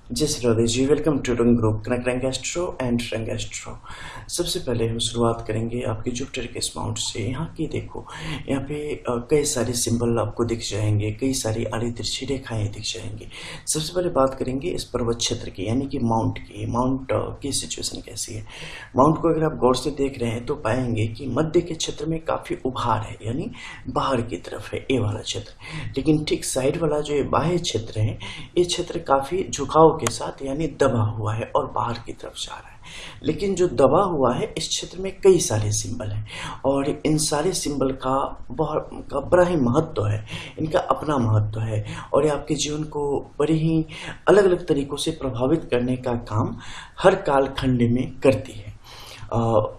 जय Shri Radhe ji. Welcome to रंग group connect रंग एस्ट्रो एंड रंग एस्ट्रो। सबसे पहले हम शुरुआत करेंगे आपके जुपिटर के माउंट से। यहाँ की देखो, यहाँ पे कई सारे सिंबल आपको दिख जाएंगे, कई सारी आड़ी तिरछी रेखाएं दिख जाएंगी। सबसे पहले बात करेंगे इस पर्वत क्षेत्र की, यानी कि माउंट की। माउंट की सिचुएशन कैसी है? माउंट को अगर आप गौर से देख रहे हैं तो पाएंगे कि मध्य के क्षेत्र में काफ़ी उभार है, यानी बाहर की तरफ है ये वाला क्षेत्र। लेकिन ठीक साइड वाला जो ये बाह्य क्षेत्र है, ये क्षेत्र काफ़ी झुकाव के साथ यानी दबा हुआ है और बाहर की तरफ जा रहा है। लेकिन जो दबा हुआ है इस क्षेत्र में कई सारे सिंबल हैं और इन सारे सिंबल का बड़ा ही महत्व है, इनका अपना महत्व है और ये आपके जीवन को बड़े ही अलग अलग तरीकों से प्रभावित करने का काम हर कालखंड में करती है।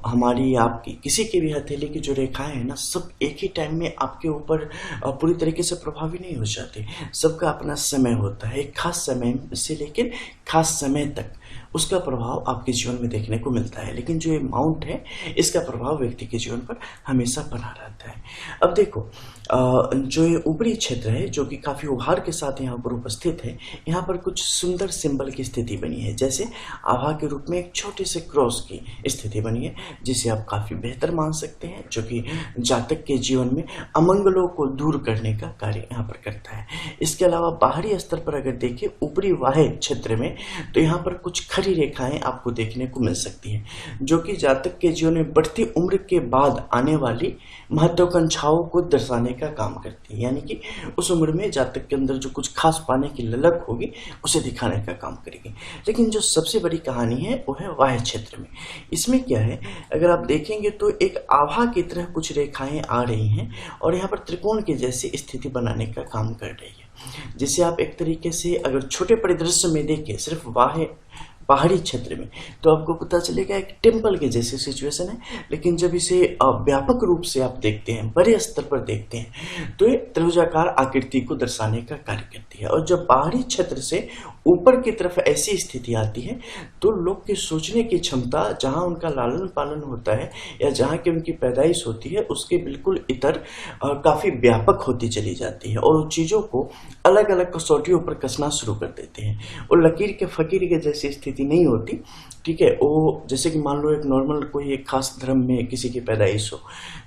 हमारी आपकी किसी की भी हथेली की जो रेखाएं हैं ना, सब एक ही टाइम में आपके ऊपर पूरी तरीके से प्रभावी नहीं हो जाती। सबका अपना समय होता है, एक खास समय से लेकर खास समय तक उसका प्रभाव आपके जीवन में देखने को मिलता है। लेकिन जो ये माउंट है इसका प्रभाव व्यक्ति के जीवन पर हमेशा बना रहता है। अब देखो, जो ये ऊपरी क्षेत्र है जो कि काफ़ी उभार के साथ यहाँ पर उपस्थित है, यहाँ पर कुछ सुंदर सिंबल की स्थिति बनी है। जैसे आभा के रूप में एक छोटे से क्रॉस की स्थिति बनी है, जिसे आप काफ़ी बेहतर मान सकते हैं, जो कि जातक के जीवन में अमंगलों को दूर करने का कार्य यहाँ पर करता है। इसके अलावा बाहरी स्तर पर अगर देखें ऊपरी बाह्य क्षेत्र में, तो यहाँ पर कुछ खड़ी रेखाएं आपको देखने को मिल सकती हैं, जो कि जातक के जीवन में बढ़ती उम्र के बाद आने वाली महत्वाकांक्षाओं को दर्शाने का काम करती है। यानी कि उस उम्र में जातक के अंदर जो कुछ खास पाने की ललक होगी उसे दिखाने का काम करेगी। लेकिन जो सबसे बड़ी कहानी है वो है बाह्य क्षेत्र में। इसमें क्या है, अगर आप देखेंगे तो एक आभा की तरह कुछ रेखाएं आ रही हैं और यहाँ पर त्रिकोण की जैसी स्थिति बनाने का काम कर रही है। जिसे आप एक तरीके से अगर छोटे परिदृश्य में देखें, सिर्फ पहाड़ी क्षेत्र में, तो आपको पता चलेगा एक टेम्पल के जैसी सिचुएशन है। लेकिन जब इसे व्यापक रूप से आप देखते हैं, बड़े स्तर पर देखते हैं, तो ये त्रिभुजाकार आकृति को दर्शाने का कार्य करती है। और जब पहाड़ी क्षेत्र से ऊपर की तरफ ऐसी स्थिति आती है तो लोग की सोचने की क्षमता, जहाँ उनका लालन पालन होता है या जहाँ की उनकी पैदाइश होती है, उसके बिल्कुल इतर काफ़ी व्यापक होती चली जाती है और उन चीज़ों को अलग अलग कसौटियों पर कसना शुरू कर देते हैं। और लकीर के फकीर के जैसी स्थिति नहीं होती, ठीक है। वो जैसे कि मान लो एक नॉर्मल कोई एक खास धर्म में किसी की पैदाइश हो,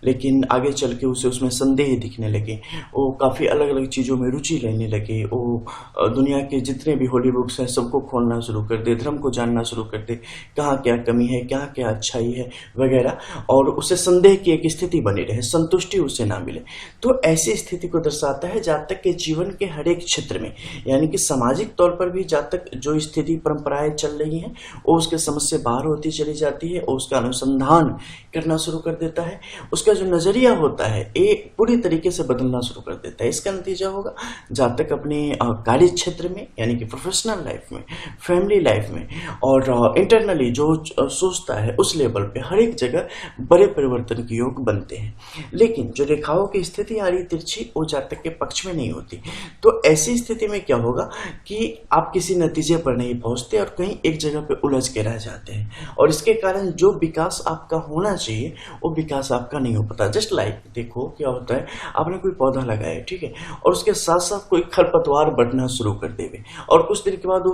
लेकिन आगे चल के उसे उसमें संदेह दिखने लगे, वो काफ़ी अलग अलग चीज़ों में रुचि लेने लगे, वो दुनिया के जितने भी होली बुक्स हैं सबको खोलना शुरू कर दे, धर्म को जानना शुरू कर दे, कहाँ क्या कमी है, क्या क्या अच्छाई है वगैरह, और उसे संदेह की एक स्थिति बनी रहे, संतुष्टि उसे ना मिले। तो ऐसी स्थिति को दर्शाता है जातक के जीवन के हर एक क्षेत्र में। यानी कि सामाजिक तौर पर भी जातक जो स्थिति परंपराएं चल रही हैं वो उसके समझ से बाहर होती चली जाती है और उसका अनुसंधान करना शुरू कर देता है। उसका जो नजरिया होता है ये पूरी तरीके से बदलना शुरू कर देता है। इसका नतीजा होगा जातक अपने कार्य क्षेत्र में, यानी कि प्रोफेशनल लाइफ में, फैमिली लाइफ में और इंटरनली जो सोचता है उस लेवल पे हर एक जगह बड़े परिवर्तन के योग बनते हैं। लेकिन जो रेखाओं की स्थिति आ रही तिरछी, वो जातक के पक्ष में नहीं होती। तो ऐसी स्थिति में क्या होगा कि आप किसी नतीजे पर नहीं पहुंचते और कहीं एक जगह पे उलझ के रह जाते हैं और इसके कारण जो विकास आपका होना चाहिए वो विकास आपका नहीं हो पाता। जस्ट लाइक देखो क्या होता है, आपने कोई पौधा लगाया, ठीक है, और उसके साथ साथ कोई खरपतवार बढ़ना शुरू कर देवे और कुछ दिन के बाद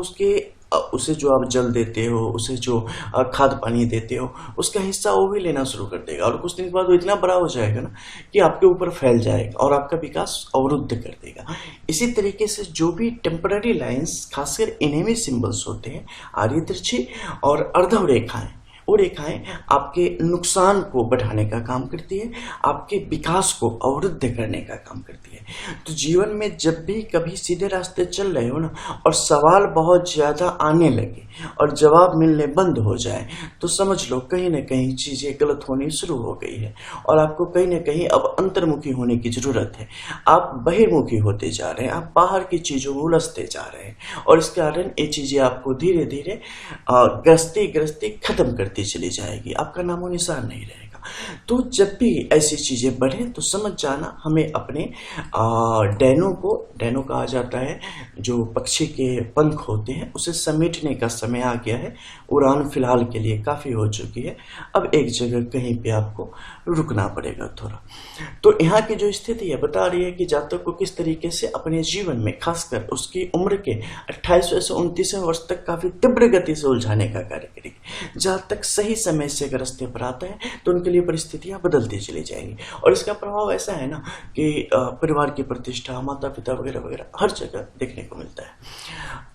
उसे जो आप जल देते हो, उसे जो खाद पानी देते हो, उसका हिस्सा वो भी लेना शुरू कर देगा और कुछ दिन के बाद वो इतना बड़ा हो जाएगा ना कि आपके ऊपर फैल जाएगा और आपका विकास अवरुद्ध कर देगा। इसी तरीके से जो भी टेम्पररी लाइंस, खासकर इनेमी सिंबल्स होते हैं, आर्य तिरछी और अर्धव रेखाएं, वो रेखाएं आपके नुकसान को बढ़ाने का काम करती है, आपके विकास को अवरुद्ध करने का काम करती है। तो जीवन में जब भी कभी सीधे रास्ते चल रहे हो ना और सवाल बहुत ज़्यादा आने लगे और जवाब मिलने बंद हो जाए, तो समझ लो कहीं ना कहीं चीज़ें गलत होनी शुरू हो गई है और आपको कहीं ना कहीं अब अंतर्मुखी होने की ज़रूरत है। आप बहिर्मुखी होते जा रहे हैं, आप बाहर की चीज़ों में उलझते जा रहे हैं और इस कारण ये चीज़ें आपको धीरे धीरे ग्रस्ती खत्म करती चली जाएगी, आपका नामो निशान नहीं रहेगा। तो जब भी ऐसी चीज़ें बढ़े तो समझ जाना हमें अपने डैनो कहा जाता है, जो पक्षी के पंख होते हैं, उसे समेटने का समय आ गया है। उड़ान फिलहाल के लिए काफ़ी हो चुकी है, अब एक जगह कहीं पे आपको रुकना पड़ेगा थोड़ा। तो यहाँ की जो स्थिति है बता रही है कि जातक को किस तरीके से अपने जीवन में, खासकर उसकी उम्र के 28वें से 29वें वर्ष तक काफ़ी तीव्र गति से उलझाने का कार्य करेगी। जातक सही समय से अगर रास्ते पर आता है तो उनके लिए परिस्थितियाँ बदलती चली जाएंगी, और इसका प्रभाव ऐसा है ना कि परिवार की प्रतिष्ठा, माता पिता वगैरह वगैरह हर जगह देखने को मिलता है।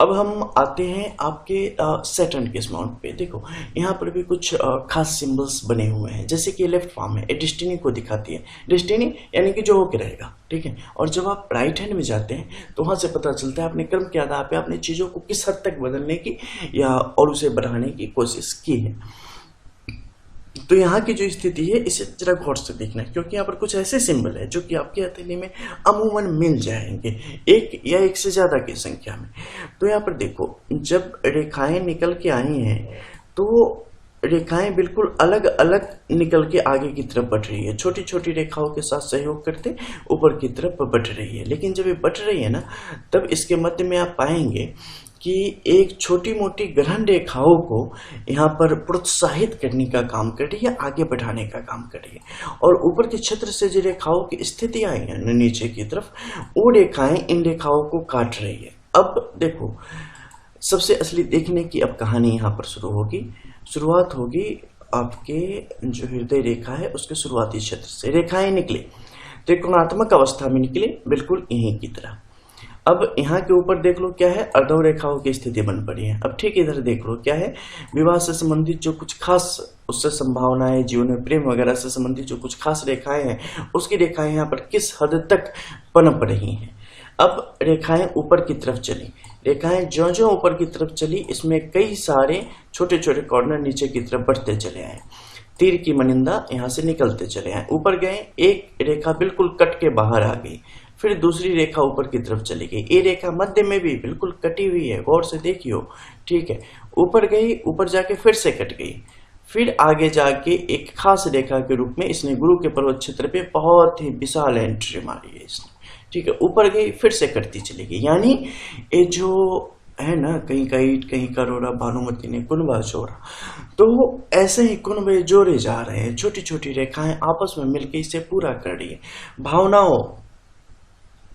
अब हम आते हैं आपके सैटर्न के इस माउंट पे। देखो यहाँ पर भी कुछ खास सिंबल्स बने हुए हैं, जैसे कि लेफ्ट पाम है, ये डेस्टिनी को दिखाती है। डेस्टिनी यानी कि जो होके रहेगा, ठीक है। और जब आप राइट हैंड में जाते हैं तो वहाँ से पता चलता है अपने कर्म के आधार पे आपने चीज़ों को किस हद तक बदलने की या और उसे बढ़ाने की कोशिश की है। तो यहाँ की जो स्थिति है इसे जरा गौर से देखना है, क्योंकि यहाँ पर कुछ ऐसे सिंबल है जो कि आपकी हथेली में अमूमन मिल जाएंगे, एक या एक से ज़्यादा की संख्या में। तो यहाँ पर देखो, जब रेखाएं निकल के आई हैं तो रेखाएं बिल्कुल अलग अलग निकल के आगे की तरफ बढ़ रही है, छोटी छोटी रेखाओं के साथ सहयोग करते ऊपर की तरफ बढ़ रही है। लेकिन जब ये बढ़ रही है ना, तब इसके मध्य में आप पाएंगे कि एक छोटी मोटी ग्रहण रेखाओं को यहाँ पर प्रोत्साहित करने का काम कर रही है, आगे बढ़ाने का काम कर रही है। और ऊपर के क्षेत्र से जो रेखाओं की स्थिति आई है नीचे की तरफ, वो रेखाएं इन रेखाओं को काट रही है। अब देखो, सबसे असली देखने की अब कहानी यहाँ पर शुरू होगी। शुरुआत होगी आपके जो हृदय रेखा है उसके शुरुआती क्षेत्र से। रेखाएं निकली त्रिकोणात्मक अवस्था में निकली, बिल्कुल यहीं की तरह। अब यहाँ के ऊपर देख लो क्या है, अर्धव रेखाओं की स्थिति बन पड़ी है। अब ठीक इधर देख लो क्या है, विवाह से संबंधित जो कुछ खास उससे संभावनाएं, जीवन में प्रेम वगैरह से संबंधित जो कुछ खास रेखाएं हैं, उसकी रेखाएं यहाँ पर किस हद तक पनप रही हैं। अब रेखाएं ऊपर की तरफ चली, रेखाएं जो जो ऊपर की तरफ चली, इसमें कई सारे छोटे छोटे कॉर्नर नीचे की तरफ बढ़ते चले आए, तीर की मनिंदा यहाँ से निकलते चले आए। ऊपर गए, एक रेखा बिल्कुल कट के बाहर आ गई, फिर दूसरी रेखा ऊपर की तरफ चली गई। ये रेखा मध्य में भी बिल्कुल कटी हुई है, गौर से देखियो, ठीक है। ऊपर गई, ऊपर जाके फिर से कट गई, फिर आगे जाके एक खास रेखा के रूप में इसने गुरु के पर्वत क्षेत्र पे बहुत ही विशाल एंट्री मारी है इसने, ठीक है। ऊपर गई, फिर से कटती चली गई। यानी ये जो है ना, कहीं का ईट कहीं का रोड़ा, भानुमति ने कुनबा जोड़ा, तो ऐसे ही कुनबे जोड़े जा रहे हैं। छोटी छोटी रेखाएं आपस में मिलकर इसे पूरा कर रही है। भावनाओं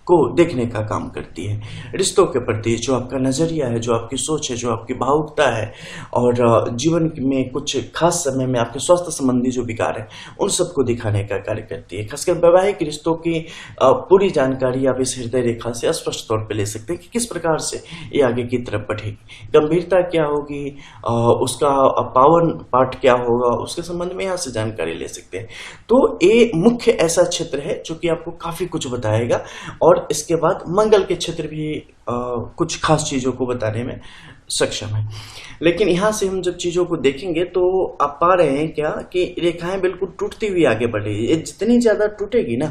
को देखने का काम करती है, रिश्तों के प्रति जो आपका नजरिया है, जो आपकी सोच है, जो आपकी भावुकता है, और जीवन में कुछ खास समय में आपके स्वास्थ्य संबंधी जो विकार है उन सबको दिखाने का कार्य करती है। खासकर वैवाहिक रिश्तों की पूरी जानकारी आप इस हृदय रेखा से स्पष्ट तौर पे ले सकते हैं कि किस प्रकार से ये आगे की तरफ बढ़ेगी, गंभीरता क्या होगी, उसका पावन पार्ट क्या होगा, उसके संबंध में यहाँ से जानकारी ले सकते हैं। तो ये मुख्य ऐसा क्षेत्र है जो कि आपको काफी कुछ बताएगा, और इसके बाद मंगल के क्षेत्र भी कुछ खास चीजों को बताने में सक्षम है। लेकिन यहां से हम जब चीजों को देखेंगे तो आप पा रहे हैं क्या कि रेखाएं बिल्कुल टूटती हुई आगे बढ़ रही है। ये जितनी ज्यादा टूटेगी ना,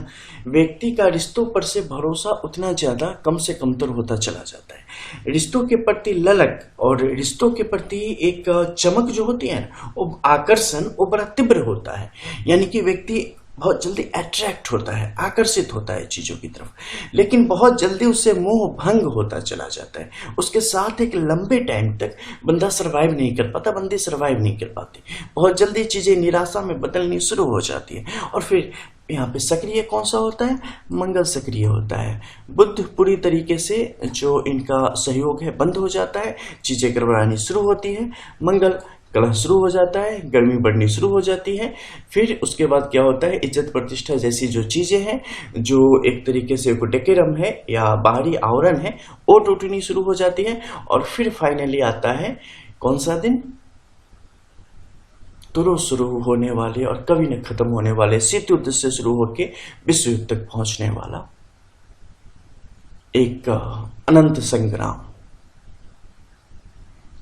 व्यक्ति का रिश्तों पर से भरोसा उतना ज्यादा कम से कमतर होता चला जाता है। रिश्तों के प्रति ललक और रिश्तों के प्रति एक चमक जो होती है ना, वो आकर्षण वो बड़ा तीव्र होता है। यानी कि व्यक्ति बहुत जल्दी अट्रैक्ट होता है, आकर्षित होता है चीजों की तरफ, लेकिन बहुत जल्दी उससे मोह भंग होता चला जाता है। उसके साथ एक लंबे टाइम तक बंदा सरवाइव नहीं कर पाता, बंदी सरवाइव नहीं कर पाती। बहुत जल्दी चीजें निराशा में बदलनी शुरू हो जाती है। और फिर यहाँ पे सक्रिय कौन सा होता है, मंगल सक्रिय होता है। बुध पूरी तरीके से जो इनका सहयोग है बंद हो जाता है, चीजें गड़बड़ानी शुरू होती है। मंगल कलह शुरू हो जाता है, गर्मी बढ़नी शुरू हो जाती है। फिर उसके बाद क्या होता है, इज्जत प्रतिष्ठा जैसी जो चीजें हैं, जो एक तरीके से डेकोरम है या बाहरी आवरण है, वो टूटनी शुरू हो जाती है। और फिर फाइनली आता है कौन सा दिन, तुरंत शुरू होने वाले और कभी न खत्म होने वाले शीत युद्ध से शुरू होकर विश्व युद्ध तक पहुंचने वाला एक अनंत संग्राम।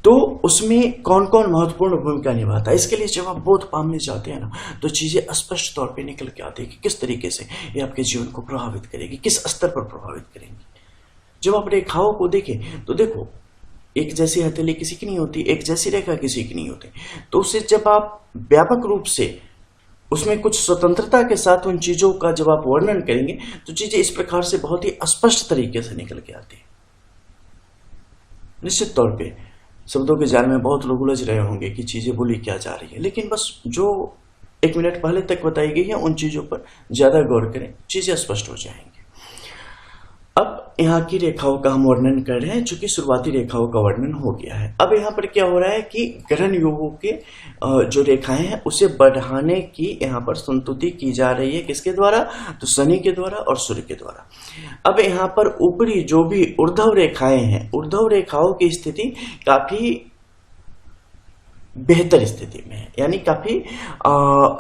तो उसमें कौन कौन महत्वपूर्ण भूमिका निभाता है, इसके लिए जब आप बोध पामने जाते हैं ना, तो चीजें स्पष्ट तौर पे निकल के आती है कि किस तरीके से ये आपके जीवन को प्रभावित करेगी, किस स्तर पर प्रभावित करेंगी। जब आप रेखाओं को देखें तो देखो, एक जैसी हथेली किसी की नहीं होती, एक जैसी रेखा किसी की नहीं होती। तो उसे जब आप व्यापक रूप से उसमें कुछ स्वतंत्रता के साथ उन चीजों का जब आप वर्णन करेंगे तो चीजें इस प्रकार से बहुत ही स्पष्ट तरीके से निकल के आती है। निश्चित तौर पे शब्दों के जाल में बहुत लोग उलझ रहे होंगे कि चीजें बोली क्या जा रही है, लेकिन बस जो 1 मिनट पहले तक बताई गई है उन चीजों पर ज्यादा गौर करें, चीजें स्पष्ट हो जाएंगी। अब यहाँ की रेखाओं का हम वर्णन कर रहे हैं, चूंकि शुरुआती रेखाओं का वर्णन हो गया है। अब यहाँ पर क्या हो रहा है कि ग्रहण योगों के जो रेखाएं हैं उसे बढ़ाने की यहाँ पर संतुति की जा रही है। किसके द्वारा? तो शनि के द्वारा और सूर्य के द्वारा। अब यहाँ पर ऊपरी जो भी ऊर्ध्व रेखाएं हैं, ऊर्ध्व रेखाओं की स्थिति काफी बेहतर स्थिति में है, यानी काफी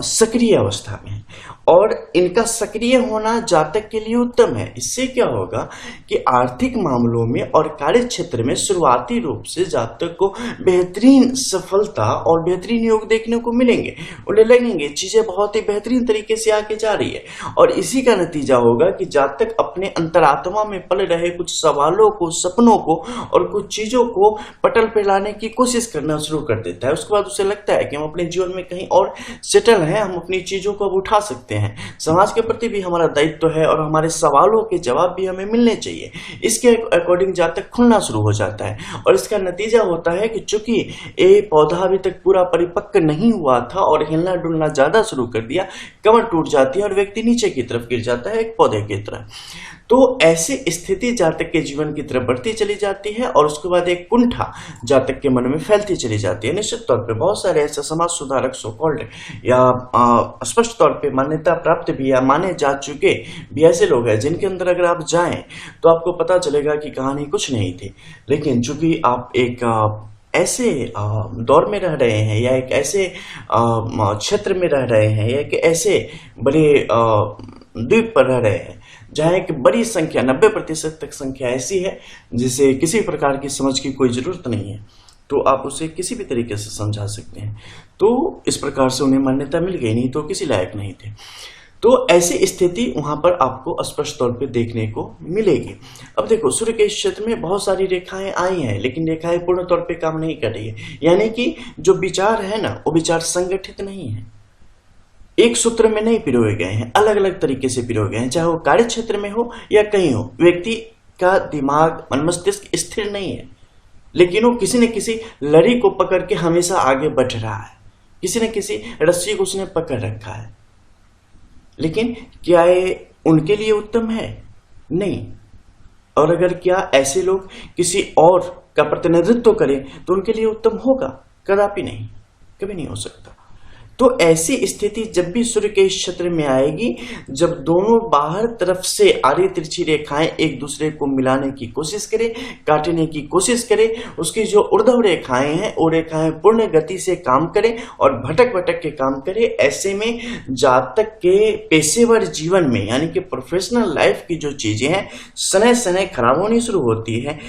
सक्रिय अवस्था में है, और इनका सक्रिय होना जातक के लिए उत्तम है। इससे क्या होगा कि आर्थिक मामलों में और कार्य क्षेत्र में शुरुआती रूप से जातक को बेहतरीन सफलता और बेहतरीन योग देखने को मिलेंगे। उन्हें लगेंगे चीजें बहुत ही बेहतरीन तरीके से आगे जा रही है, और इसी का नतीजा होगा कि जातक अपने अंतरात्मा में पल रहे कुछ सवालों को, सपनों को और कुछ चीजों को पटल पे लाने की कोशिश करना शुरू कर देता है। उसके बाद उसे लगता है कि हम अपने जीवन में कहीं और सेटल हैं, हम अपनी चीजों को अब उठा सकते हैं, समाज के प्रति भी हमारा दायित्व है और हमारे सवालों के जवाब भी हमें मिलने चाहिए। इसके अकॉर्डिंग जातक खुलना शुरू हो जाता है, और इसका नतीजा होता है कि चूंकि ये पौधा अभी तक पूरा परिपक्व नहीं हुआ था और हिलना डुलना ज्यादा शुरू कर दिया, कमर टूट जाती है और व्यक्ति नीचे की तरफ गिर जाता है, एक पौधे की तरह। तो ऐसी स्थिति जातक के जीवन की तरफ बढ़ती चली जाती है, और उसके बाद एक कुंठा जातक के मन में फैलती चली जाती है। निश्चित तौर पे बहुत सारे ऐसे समाज सुधारक सो कॉल्ड या स्पष्ट तौर पे मान्यता प्राप्त भी या माने जा चुके भी ऐसे लोग हैं जिनके अंदर अगर आप जाएं तो आपको पता चलेगा कि कहानी कुछ नहीं थी, लेकिन चूंकि आप एक ऐसे दौर में रह रहे हैं या एक ऐसे क्षेत्र में रह रहे हैं या एक ऐसे बड़े द्वीप पर रह रहे हैं जहाँ एक बड़ी संख्या 90% तक संख्या ऐसी है जिसे किसी प्रकार की समझ की कोई जरूरत नहीं है, तो आप उसे किसी भी तरीके से समझा सकते हैं। तो इस प्रकार से उन्हें मान्यता मिल गई, नहीं तो किसी लायक नहीं थे। तो ऐसी स्थिति वहां पर आपको स्पष्ट तौर पे देखने को मिलेगी। अब देखो, सूर्य के क्षेत्र में बहुत सारी रेखाएं आई हैं, लेकिन रेखाएं पूर्ण तौर पे काम नहीं कर रही है, यानी कि जो विचार है ना, वो विचार संगठित नहीं है, एक सूत्र में नहीं पिरोए गए हैं, अलग अलग तरीके से पिरोए गए हैं। चाहे वो कार्य क्षेत्र में हो या कहीं हो, व्यक्ति का दिमाग, मन, मस्तिष्क स्थिर नहीं है, लेकिन वो किसी न किसी लड़ी को पकड़ के हमेशा आगे बढ़ रहा है, किसी न किसी रस्सी को उसने पकड़ रखा है। लेकिन क्या ये उनके लिए उत्तम है? नहीं। और अगर क्या ऐसे लोग किसी और का प्रतिनिधित्व करें तो उनके लिए उत्तम होगा? कदापि नहीं, कभी नहीं हो सकता। तो ऐसी स्थिति जब भी सूर्य के इस क्षेत्र में आएगी, जब दोनों बाहर तरफ से आड़ी तिरछी रेखाएं एक दूसरे को मिलाने की कोशिश करें, काटने की कोशिश करें, उसकी जो ऊर्ध्व रेखाएं हैं वो रेखाएं पूर्ण गति से काम करें और भटक भटक के काम करें, ऐसे में जातक के पेशेवर जीवन में यानी कि प्रोफेशनल लाइफ की जो चीजें हैं सने सने खराब होनी शुरू होती है।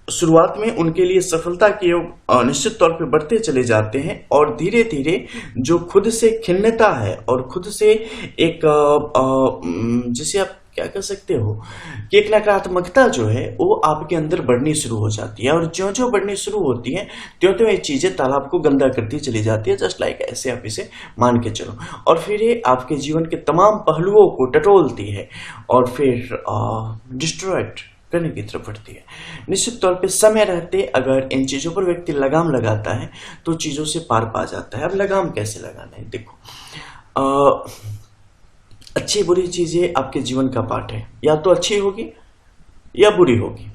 शुरुआत में उनके लिए सफलता के योग निश्चित तौर पे बढ़ते चले जाते हैं, और धीरे धीरे जो खुद से खिन्नता है और खुद से एक जिसे आप क्या कह सकते हो कि एक नकारात्मकता जो है वो आपके अंदर बढ़नी शुरू हो जाती है, और ज्यों ज्यों बढ़नी शुरू होती है त्यों त्यों ये चीजें तालाब को गंदा करती चली जाती है। जस्ट लाइक ऐसे आप इसे मान के चलो, और फिर ये आपके जीवन के तमाम पहलुओं को टटोलती है और फिर डिस्ट्रॉयड करने की तरफ बढ़ती है। निश्चित तौर पे समय रहते अगर इन चीजों पर व्यक्ति लगाम लगाता है तो चीजों से पार पा जाता है। अब लगाम कैसे लगाना है? देखो, अच्छी बुरी चीजें आपके जीवन का पार्ट है, या तो अच्छी होगी या बुरी होगी।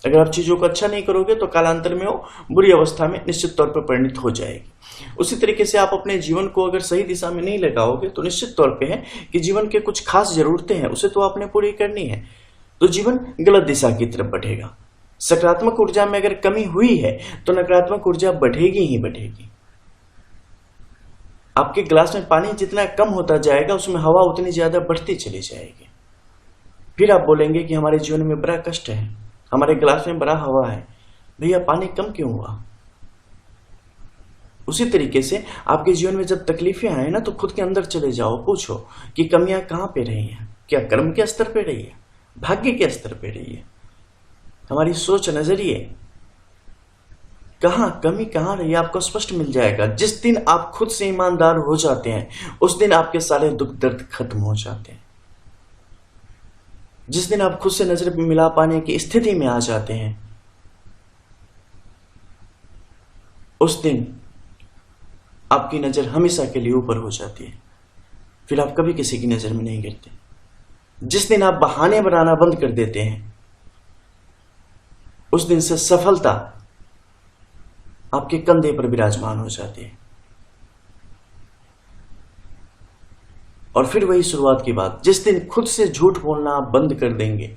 अगर आप चीजों को अच्छा नहीं करोगे तो कालांतर में वो बुरी अवस्था में निश्चित तौर पर परिणित हो जाएगी। उसी तरीके से आप अपने जीवन को अगर सही दिशा में नहीं लगाओगे तो निश्चित तौर पे है कि जीवन के कुछ खास जरूरतें हैं उसे तो आपने पूरी करनी है, तो जीवन गलत दिशा की तरफ बढ़ेगा। सकारात्मक ऊर्जा में अगर कमी हुई है तो नकारात्मक ऊर्जा बढ़ेगी ही बढ़ेगी। आपके गिलास में पानी जितना कम होता जाएगा उसमें हवा उतनी ज्यादा बढ़ती चली जाएगी। फिर आप बोलेंगे कि हमारे जीवन में बड़ा कष्ट है, हमारे गिलास में बड़ा हवा है, भैया पानी कम क्यों हुआ? उसी तरीके से आपके जीवन में जब तकलीफें आए ना तो खुद के अंदर चले जाओ, पूछो कि कमियां कहां पे रही हैं। क्या कर्म के स्तर पे रही है, भाग्य के स्तर पे रही है, हमारी सोच नजरिए कहाँ कमी कहाँ रही है आपको स्पष्ट मिल जाएगा। जिस दिन आप खुद से ईमानदार हो जाते हैं उस दिन आपके सारे दुख दर्द खत्म हो जाते हैं। जिस दिन आप खुद से नजर मिला पाने की स्थिति में आ जाते हैं उस दिन आपकी नजर हमेशा के लिए ऊपर हो जाती है, फिर आप कभी किसी की नजर में नहीं गिरते। जिस दिन आप बहाने बनाना बंद कर देते हैं उस दिन से सफलता आपके कंधे पर विराजमान हो जाती है। और फिर वही शुरुआत की बात, जिस दिन खुद से झूठ बोलना आप बंद कर देंगे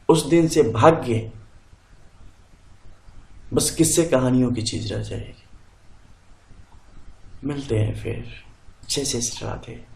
उस दिन से भाग्य बस किस्से कहानियों की चीज रह जाएगी। मिलते हैं फिर। जय श्री राधे।